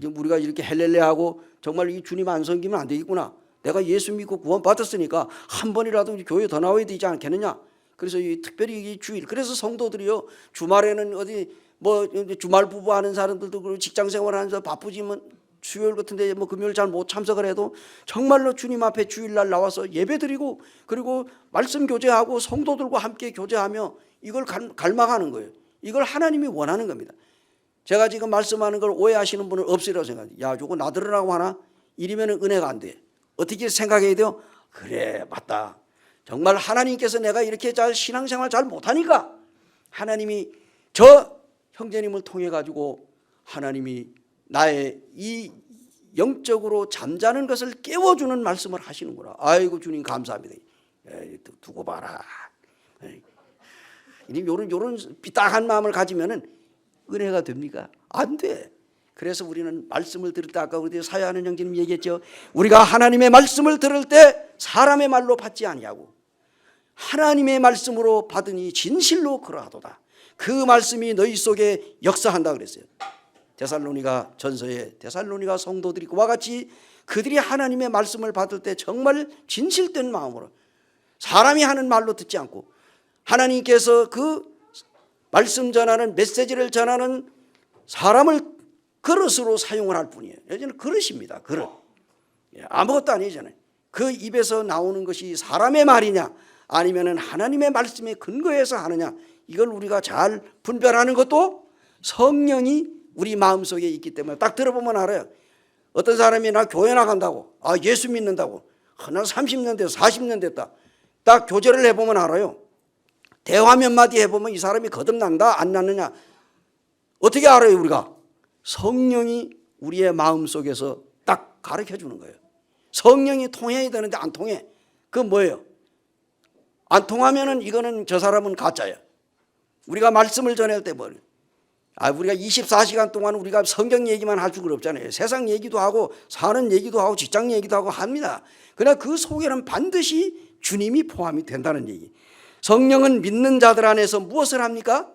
Speaker 1: 우리가 이렇게 헬렐레하고 정말 이 주님 안 섬기면 안 되겠구나. 내가 예수 믿고 구원 받았으니까 한 번이라도 교회 더 나와야 되지 않겠느냐. 그래서 특별히 이 주일, 그래서 성도들이요 주말에는 어디 뭐 주말 부부하는 사람들도 그리고 직장 생활하면서 바쁘지만 수요일 같은데 뭐 금요일 잘 못 참석을 해도 정말로 주님 앞에 주일날 나와서 예배드리고 그리고 말씀 교제하고 성도들과 함께 교제하며 이걸 갈망하는 거예요. 이걸 하나님이 원하는 겁니다. 제가 지금 말씀하는 걸 오해하시는 분은 없으리라고 생각해요. 야, 저거 나들으라고 하나? 이러면 은혜가 안 돼. 어떻게 생각해야 돼요? 그래, 맞다. 정말 하나님께서 내가 이렇게 잘 신앙생활 잘 못하니까 하나님이 저 형제님을 통해 가지고 하나님이 나의 이 영적으로 잠자는 것을 깨워주는 말씀을 하시는구나. 아이고 주님 감사합니다. 두고 봐라. 이런 삐딱한 마음을 가지면은 은혜가 됩니까? 안 돼. 그래서 우리는 말씀을 들을 때 아까 우리 사야하는 형제님 얘기했죠. 우리가 하나님의 말씀을 들을 때 사람의 말로 받지 아니하고 하나님의 말씀으로 받으니 진실로 그러하도다. 그 말씀이 너희 속에 역사한다 그랬어요. 데살로니가 전서에 데살로니가 성도들이 그와 같이 그들이 하나님의 말씀을 받을 때 정말 진실된 마음으로 사람이 하는 말로 듣지 않고 하나님께서 그 말씀 전하는 메시지를 전하는 사람을 그릇으로 사용을 할 뿐이에요. 여기는 그릇입니다. 그릇. 아무것도 아니잖아요. 그 입에서 나오는 것이 사람의 말이냐 아니면 하나님의 말씀에 근거해서 하느냐, 이걸 우리가 잘 분별하는 것도 성령이 우리 마음속에 있기 때문에 딱 들어보면 알아요. 어떤 사람이 나 교회 나간다고, 예수 믿는다고, 난 30년 됐다 40년 됐다, 딱 교제를 해보면 알아요. 대화 몇 마디 해보면 이 사람이 거듭난다 안 났느냐 어떻게 알아요? 우리가 성령이 우리의 마음속에서 딱 가르쳐 주는 거예요. 성령이 통해야 되는데 안 통해. 그건 뭐예요? 안 통하면은 이거는 저 사람은 가짜예요. 우리가 말씀을 전할 때 뭐 우리가 24시간 동안 우리가 성경 얘기만 할 수가 없잖아요. 세상 얘기도 하고 사는 얘기도 하고 직장 얘기도 하고 합니다. 그러나 그 속에는 반드시 주님이 포함이 된다는 얘기. 성령은 믿는 자들 안에서 무엇을 합니까?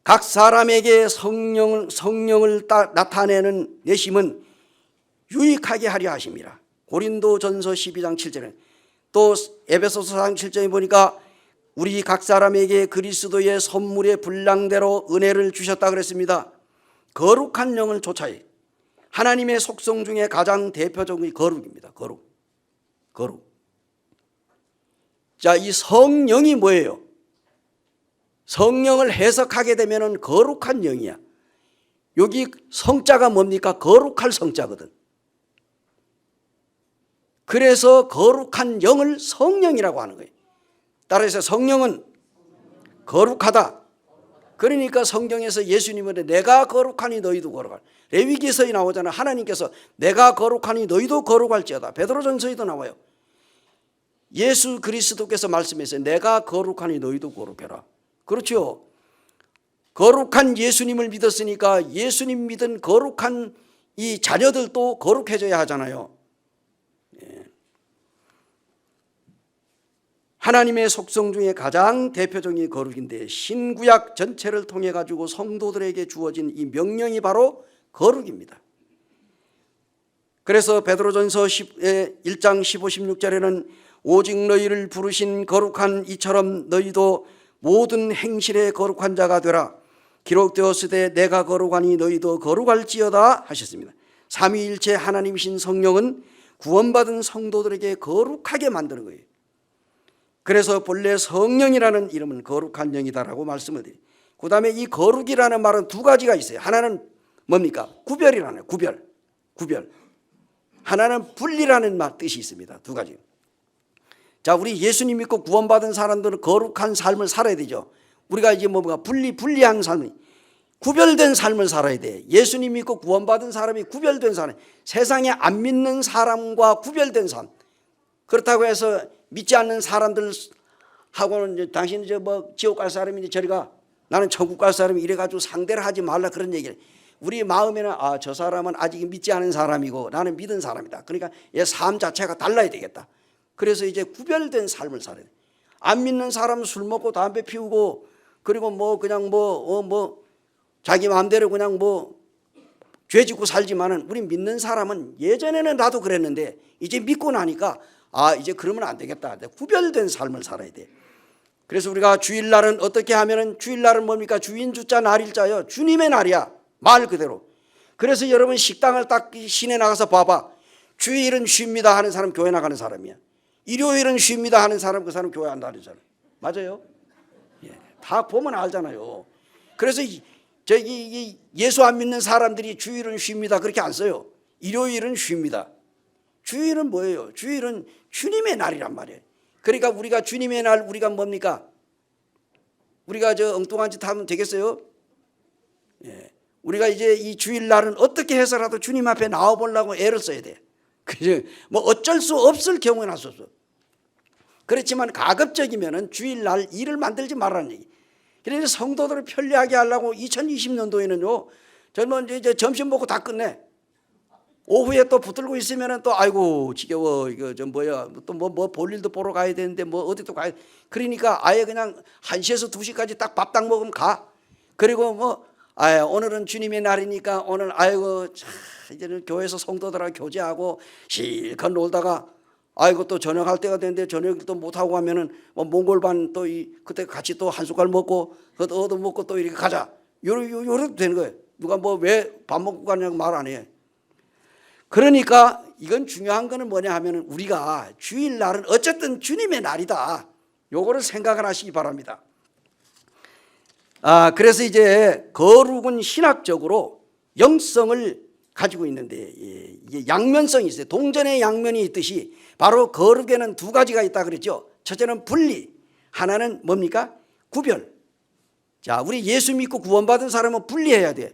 Speaker 1: 각 사람에게 성령을 나타내는 내심은 유익하게 하려 하십니다. 고린도전서 12장 7절에 또 에베소서 4장 7절에 보니까 우리 각 사람에게 그리스도의 선물의 분량대로 은혜를 주셨다 그랬습니다. 거룩한 영을 쫓아야 하나님의 속성 중에 가장 대표적인 거룩입니다. 거룩. 자, 이 성령이 뭐예요? 성령을 해석하게 되면은 거룩한 영이야. 여기 성자가 뭡니까? 거룩할 성자거든. 그래서 거룩한 영을 성령이라고 하는 거예요. 따라서 성령은 거룩하다. 그러니까 성경에서 예수님은 내가 거룩하니 너희도 거룩하라. 레위기서에 나오잖아. 하나님께서 내가 거룩하니 너희도 거룩할지어다. 베드로전서에도 나와요. 예수 그리스도께서 말씀했어요. 내가 거룩하니 너희도 거룩해라. 그렇죠. 거룩한 예수님을 믿었으니까 예수님 믿은 거룩한 이 자녀들도 거룩해져야 하잖아요. 하나님의 속성 중에 가장 대표적인 거룩인데 신구약 전체를 통해 가지고 성도들에게 주어진 이 명령이 바로 거룩입니다. 그래서 베드로전서 1장 15, 16절에는 오직 너희를 부르신 거룩한 이처럼 너희도 모든 행실에 거룩한 자가 되라. 기록되었으되 내가 거룩하니 너희도 거룩할지어다 하셨습니다. 삼위일체 하나님이신 성령은 구원받은 성도들에게 거룩하게 만드는 거예요. 그래서 본래 성령이라는 이름은 거룩한 영이다라고 말씀을 드려요. 그 다음에 이 거룩이라는 말은 두 가지가 있어요. 하나는 뭡니까? 구별이라는 구별. 하나는 분리라는 뜻이 있습니다. 두 가지. 자, 우리 예수님 믿고 구원받은 사람들은 거룩한 삶을 살아야 되죠. 우리가 이제 뭔가 분리한 삶, 구별된 삶을 살아야 돼. 예수님 믿고 구원받은 사람이 구별된 사람, 세상에 안 믿는 사람과 구별된 삶. 그렇다고 해서 믿지 않는 사람들하고는 이제 당신 이제 뭐 지옥 갈 사람인지 저리 가, 나는 천국 갈 사람이 이래가지고 상대를 하지 말라 그런 얘기를. 우리 마음에는 저 사람은 아직 믿지 않은 사람이고 나는 믿은 사람이다. 그러니까 얘 삶 자체가 달라야 되겠다. 그래서 이제 구별된 삶을 살아야 돼. 안 믿는 사람은 술 먹고 담배 피우고 그리고 뭐 그냥 뭐 자기 마음대로 그냥 뭐 죄 짓고 살지만은 우리 믿는 사람은 예전에는 나도 그랬는데 이제 믿고 나니까 이제 그러면 안 되겠다. 구별된 삶을 살아야 돼. 그래서 우리가 주일날은 어떻게 하면은 주일날은 뭡니까? 주인 주자 날일자요. 주님의 날이야. 말 그대로. 그래서 여러분 식당을 딱 시내 나가서 봐봐. 주일은 쉽니다 하는 사람 교회 나가는 사람이야. 일요일은 쉽니다 하는 사람 그 사람 교회 안 다니잖아. 맞아요? 예, 다 보면 알잖아요. 그래서 저기 예수 안 믿는 사람들이 주일은 쉽니다 그렇게 안 써요. 일요일은 쉽니다. 주일은 뭐예요? 주일은 주님의 날이란 말이에요. 그러니까 우리가 주님의 날 우리가 뭡니까? 우리가 저 엉뚱한 짓 하면 되겠어요? 예. 우리가 이제 이 주일날은 어떻게 해서라도 주님 앞에 나와보려고 애를 써야 돼. 그죠? 뭐 어쩔 수 없을 경우는 수 없어. 그렇지만 가급적이면은 주일날 일을 만들지 말라는 얘기. 그래서 성도들을 편리하게 하려고 2020년도에는요, 젊은 이제 점심 먹고 다 끝내. 오후에 또 붙들고 있으면은 또 아이고 지겨워 이거 좀 뭐야 또 뭐 볼 일도 보러 가야 되는데 뭐 어디도 가야. 그러니까 아예 그냥 1시에서 2시까지 딱 밥 딱 먹으면 가. 그리고 뭐 오늘은 주님의 날이니까 오늘 아이고 참 이제는 교회에서 성도들하고 교제하고 실컷 놀다가 아이고 또 저녁할 때가 되는데 저녁을 또 못 하고 하면은 뭐 몽골반 또 그때 같이 또 한 숟갈 먹고 그것도 얻어 먹고 또 이렇게 가자. 요래도 되는 거예요. 누가 뭐 왜 밥 먹고 가냐고 말 안 해. 그러니까 이건 중요한 거는 뭐냐 하면은 우리가 주일날은 어쨌든 주님의 날이다. 요거를 생각을 하시기 바랍니다. 그래서 이제 거룩은 신학적으로 영성을 가지고 있는데 양면성이 있어요. 동전의 양면이 있듯이 바로 거룩에는 두 가지가 있다 그랬죠. 첫째는 분리, 하나는 뭡니까? 구별. 자, 우리 예수 믿고 구원받은 사람은 분리해야 돼.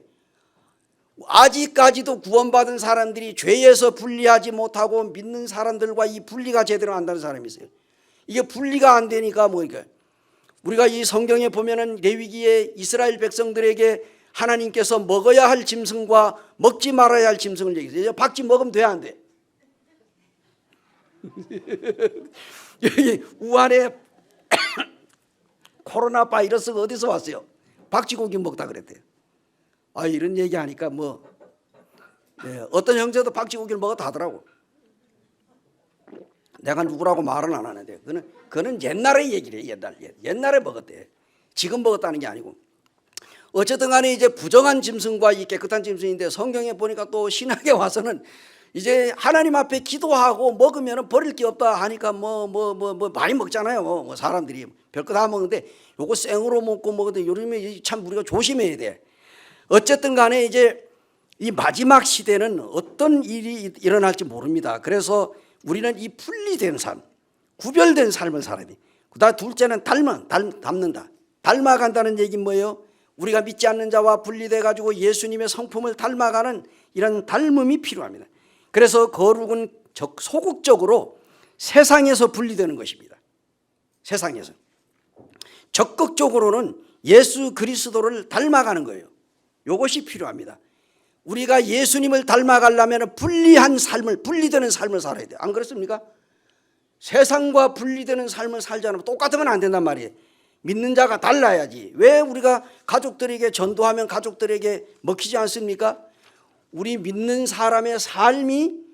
Speaker 1: 아직까지도 구원받은 사람들이 죄에서 분리하지 못하고 믿는 사람들과 이 분리가 제대로 안 되는 사람이 있어요. 이게 분리가 안 되니까 뭐니까 우리가 이 성경에 보면은 레위기에 이스라엘 백성들에게 하나님께서 먹어야 할 짐승과 먹지 말아야 할 짐승을 얘기해요. 박쥐 먹으면 돼 안 돼? 여기 우한에 코로나 바이러스가 어디서 왔어요? 박쥐고기 먹다 그랬대요. 이런 얘기하니까 어떤 형제도 박쥐고기를 먹었다 하더라고. 내가 누구라고 말은 안 하는데 그는 옛날의 얘기래. 옛날에 먹었대. 지금 먹었다는 게 아니고. 어쨌든 간에 이제 부정한 짐승과 이 깨끗한 짐승인데 성경에 보니까 또 신학에 와서는 이제 하나님 앞에 기도하고 먹으면 버릴 게 없다 하니까 뭐 많이 먹잖아요. 뭐 사람들이 별거 다 먹는데 요거 생으로 먹는데 요즘에 참 우리가 조심해야 돼. 어쨌든 간에 이제 이 마지막 시대는 어떤 일이 일어날지 모릅니다. 그래서 우리는 이 분리된 삶, 구별된 삶을 살아야 돼. 그다음 둘째는 닮는다. 닮아간다는 얘기는 뭐예요? 우리가 믿지 않는 자와 분리돼 가지고 예수님의 성품을 닮아가는 이런 닮음이 필요합니다. 그래서 거룩은 소극적으로 세상에서 분리되는 것입니다. 세상에서. 적극적으로는 예수 그리스도를 닮아가는 거예요. 이것이 필요합니다. 우리가 예수님을 닮아가려면 분리되는 삶을 살아야 돼요. 안 그렇습니까? 세상과 분리되는 삶을 살지 않으면 똑같으면 안 된단 말이에요. 믿는 자가 달라야지. 왜 우리가 가족들에게 전도하면 가족들에게 먹히지 않습니까? 우리 믿는 사람의 삶이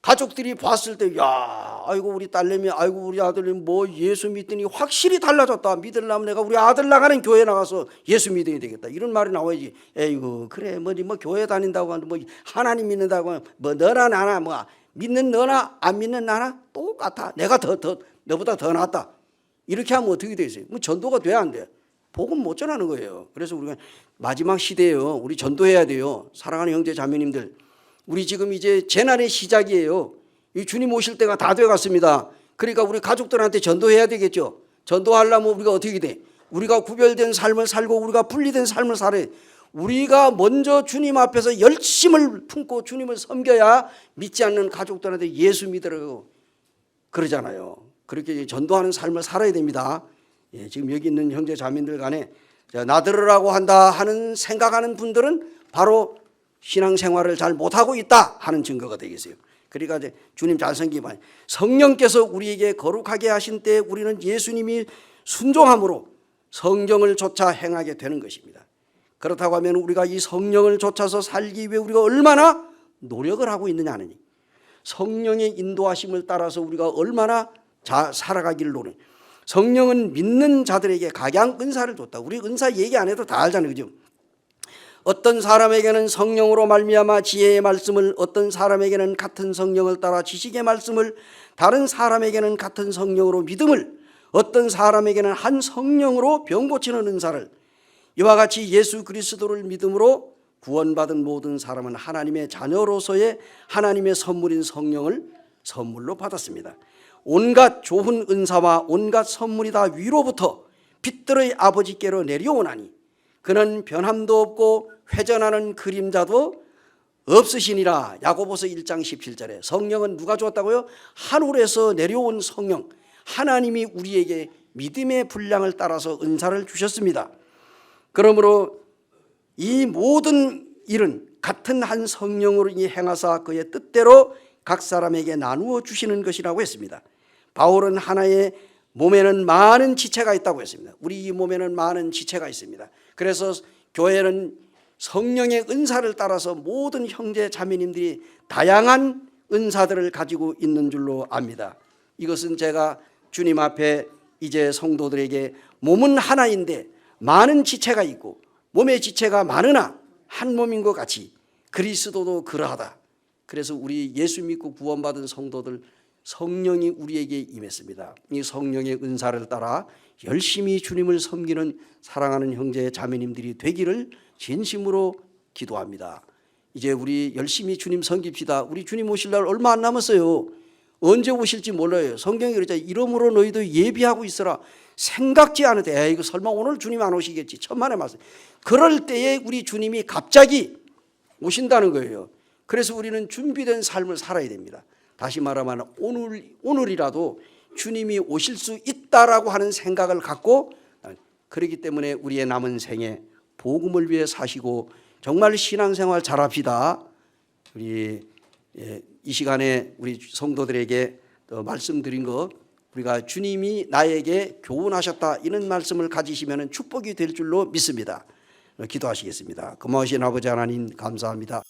Speaker 1: 가족들이 봤을 때, 야, 아이고 우리 딸내미, 아이고 우리 아들이 뭐 예수 믿더니 확실히 달라졌다. 믿으려면 내가 우리 아들 나가는 교회 나가서 예수 믿어야 되겠다. 이런 말이 나와야지. 에이구 그래 뭐 교회 다닌다고 하는데 뭐 하나님 믿는다고 하면 뭐 너나 나나 뭐 믿는 너나 안 믿는 나나 똑같아. 내가 너보다 더 낫다. 이렇게 하면 어떻게 되겠어요? 뭐 전도가 돼야 안 돼. 복음 못 전하는 거예요. 그래서 우리가 마지막 시대예요. 우리 전도해야 돼요. 사랑하는 형제 자매님들. 우리 지금 이제 재난의 시작이에요. 이 주님 오실 때가 다 되어갔습니다. 그러니까 우리 가족들한테 전도해야 되겠죠. 전도하려면 우리가 어떻게 돼? 우리가 구별된 삶을 살고 우리가 분리된 삶을 살아야 돼. 우리가 먼저 주님 앞에서 열심을 품고 주님을 섬겨야 믿지 않는 가족들한테 예수 믿으라고 그러잖아요. 그렇게 전도하는 삶을 살아야 됩니다. 예, 지금 여기 있는 형제 자매들 간에 나들으라고 한다 하는 생각하는 분들은 바로 신앙생활을 잘 못하고 있다 하는 증거가 되겠어요. 그러니까 이제 주님 잘 섬기면 성령께서 우리에게 거룩하게 하신 때 우리는 예수님이 순종함으로 성경을 좇아 행하게 되는 것입니다. 그렇다고 하면 우리가 이 성령을 좇아서 살기 위해 우리가 얼마나 노력을 하고 있느냐는, 성령의 인도하심을 따라서 우리가 얼마나 살아가기를 노력. 성령은 믿는 자들에게 각양 은사를 줬다. 우리 은사 얘기 안 해도 다 알잖아요, 그죠? 어떤 사람에게는 성령으로 말미암아 지혜의 말씀을, 어떤 사람에게는 같은 성령을 따라 지식의 말씀을, 다른 사람에게는 같은 성령으로 믿음을, 어떤 사람에게는 한 성령으로 병 고치는 은사를, 이와 같이 예수 그리스도를 믿음으로 구원받은 모든 사람은 하나님의 자녀로서의 하나님의 선물인 성령을 선물로 받았습니다. 온갖 좋은 은사와 온갖 선물이 다 위로부터 빛들의 아버지께로 내려오나니 그는 변함도 없고 회전하는 그림자도 없으시니라. 야고보서 1장 17절에 성령은 누가 주었다고요? 하늘에서 내려온 성령, 하나님이 우리에게 믿음의 분량을 따라서 은사를 주셨습니다. 그러므로 이 모든 일은 같은 한 성령으로 행하사 그의 뜻대로 각 사람에게 나누어 주시는 것이라고 했습니다. 바울은 하나의 몸에는 많은 지체가 있다고 했습니다. 우리 이 몸에는 많은 지체가 있습니다. 그래서 교회는 성령의 은사를 따라서 모든 형제 자매님들이 다양한 은사들을 가지고 있는 줄로 압니다. 이것은 제가 주님 앞에 이제 성도들에게 몸은 하나인데 많은 지체가 있고 몸의 지체가 많으나 한 몸인 것 같이 그리스도도 그러하다. 그래서 우리 예수 믿고 구원받은 성도들 성령이 우리에게 임했습니다. 이 성령의 은사를 따라 열심히 주님을 섬기는 사랑하는 형제 자매님들이 되기를 진심으로 기도합니다. 이제 우리 열심히 주님 섬깁시다. 우리 주님 오실 날 얼마 안 남았어요. 언제 오실지 몰라요. 성경이 그러잖아요. 이러므로 너희도 예비하고 있어라. 생각지 않을 때 이거 설마 오늘 주님 안 오시겠지. 천만의 말씀. 그럴 때에 우리 주님이 갑자기 오신다는 거예요. 그래서 우리는 준비된 삶을 살아야 됩니다. 다시 말하면 오늘이라도 주님이 오실 수 있다라고 하는 생각을 갖고, 그렇기 때문에 우리의 남은 생에 복음을 위해 사시고 정말 신앙생활 잘합시다. 우리 이 시간에 우리 성도들에게 말씀드린 것, 우리가 주님이 나에게 교훈하셨다 이런 말씀을 가지시면 축복이 될 줄로 믿습니다. 기도하시겠습니다. 고마우신 아버지 하나님 감사합니다.